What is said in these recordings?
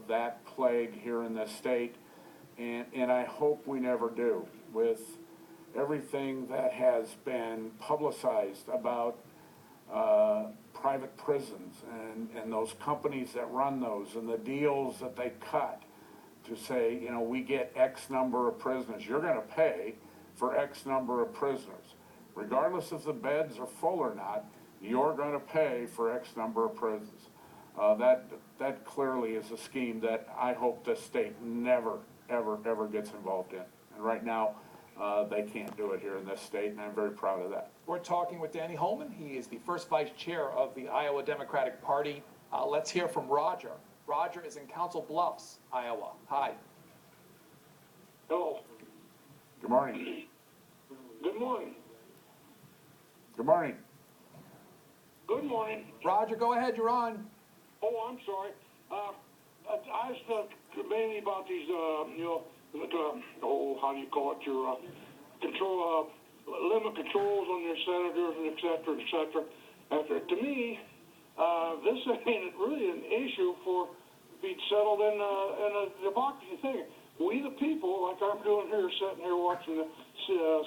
that plague here in this state, and I hope we never do. With everything that has been publicized about private prisons and those companies that run those and the deals that they cut to say, you know, we get X number of prisoners. You're going to pay for X number of prisoners. Regardless if the beds are full or not, you're going to pay for X number of prisons. That clearly is a scheme that I hope the state never, ever, ever gets involved in. And right now, they can't do it here in this state, and I'm very proud of that. We're talking with Danny Holman. He is the first vice chair of the Iowa Democratic Party. Let's hear from Roger. Roger is in Council Bluffs, Iowa. Hi. Hello. Good morning. Good morning. Good morning. Good morning. Roger, go ahead. You're on. Oh, I'm sorry. I was mainly about these, how do you call it, your limit controls on your senators and et cetera. To me, this ain't really an issue for being settled in a democracy thing. We the people, like I'm doing here, sitting here watching the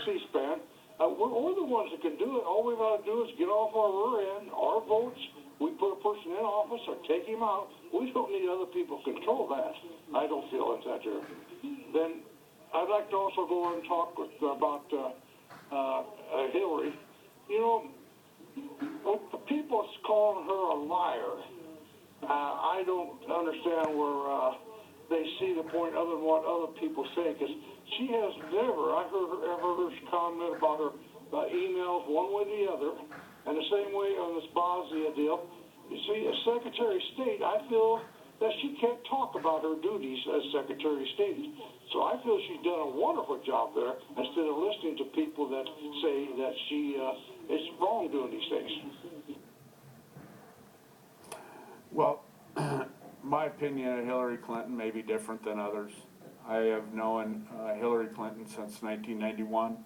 C-SPAN, we're the ones that can do it. All we've got to do is get off our rear end, our votes. We put a person in office or take him out. We don't need other people to control that. I don't feel it's that there. Then I'd like to also go and talk about Hillary. You know, what the people's calling her a liar, I don't understand where they see the point other than what other people say, because she has never, I heard her comment about her emails one way or the other, and the same way on this Bosnia deal. You see, as Secretary of State, I feel that she can't talk about her duties as Secretary of State. So I feel she's done a wonderful job there, instead of listening to people that say that she is wrong doing these things. Well, my opinion of Hillary Clinton may be different than others. I have known Hillary Clinton since 1991.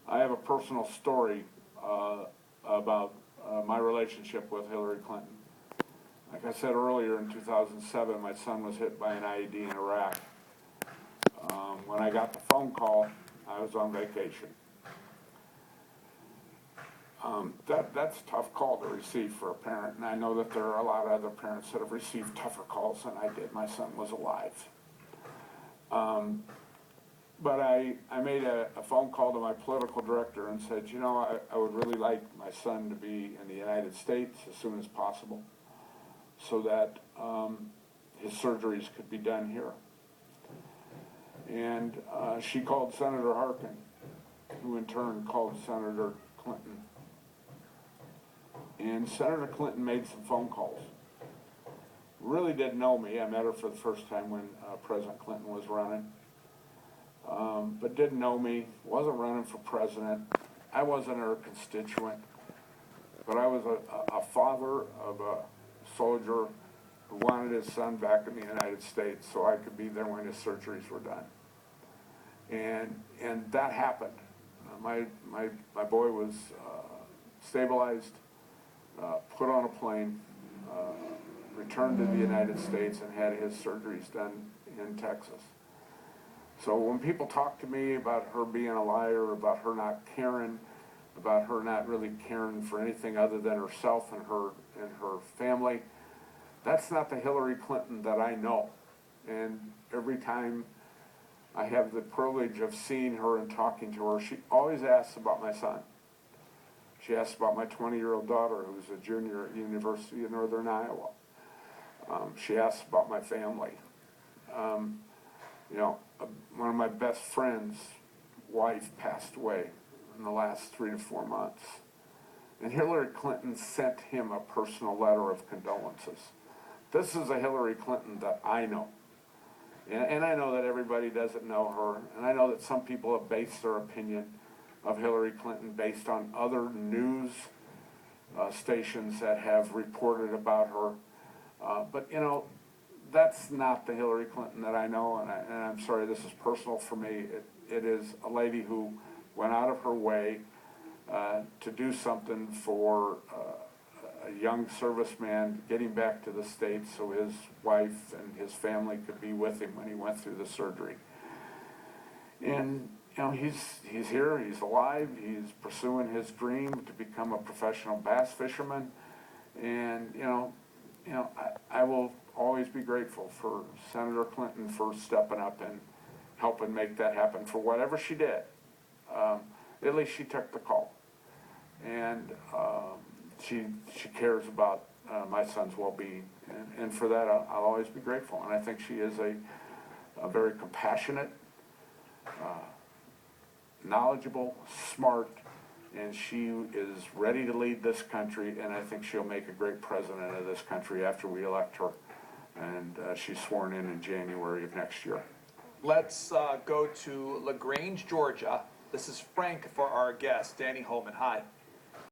I have a personal story about my relationship with Hillary Clinton. Like I said earlier, in 2007, my son was hit by an IED in Iraq. When I got the phone call, I was on vacation. That's a tough call to receive for a parent, and I know that there are a lot of other parents that have received tougher calls than I did. My son was alive. But I made a phone call to my political director and said, you know, I would really like my son to be in the United States as soon as possible so that his surgeries could be done here. And she called Senator Harkin, who in turn called Senator Clinton. And Senator Clinton made some phone calls. Really didn't know me. I met her for the first time when President Clinton was running. But didn't know me, wasn't running for president. I wasn't her constituent. But I was a father of a soldier who wanted his son back in the United States so I could be there when his surgeries were done. And that happened. My boy was stabilized, put on a plane, returned to the United States and had his surgeries done in Texas. So when people talk to me about her being a liar, about her not caring, about her not really caring for anything other than herself and her family, that's not the Hillary Clinton that I know. And every time I have the privilege of seeing her and talking to her, she always asks about my son. She asks about my 20-year-old daughter, who's a junior at the University of Northern Iowa. She asks about my family. You know, one of my best friends' wife passed away in the last 3 to 4 months. And Hillary Clinton sent him a personal letter of condolences. This is a Hillary Clinton that I know. And I know that everybody doesn't know her. And I know that some people have based their opinion of Hillary Clinton based on other news stations that have reported about her. But, you know, that's not the Hillary Clinton that I know, and I'm sorry, this is personal for me. It is a lady who went out of her way to do something for a young serviceman getting back to the States so his wife and his family could be with him when he went through the surgery. And, you know, he's here, he's alive, he's pursuing his dream to become a professional bass fisherman. And, I will always be grateful for Senator Clinton for stepping up and helping make that happen. For whatever she did, at least she took the call. And she cares about my son's well-being. And for that, I'll always be grateful. And I think she is a very compassionate, knowledgeable, smart, and she is ready to lead this country, and I think she'll make a great president of this country after we elect her. And she's sworn in January of next year. Let's go to LaGrange, Georgia. This is Frank for our guest, Danny Holman. Hi.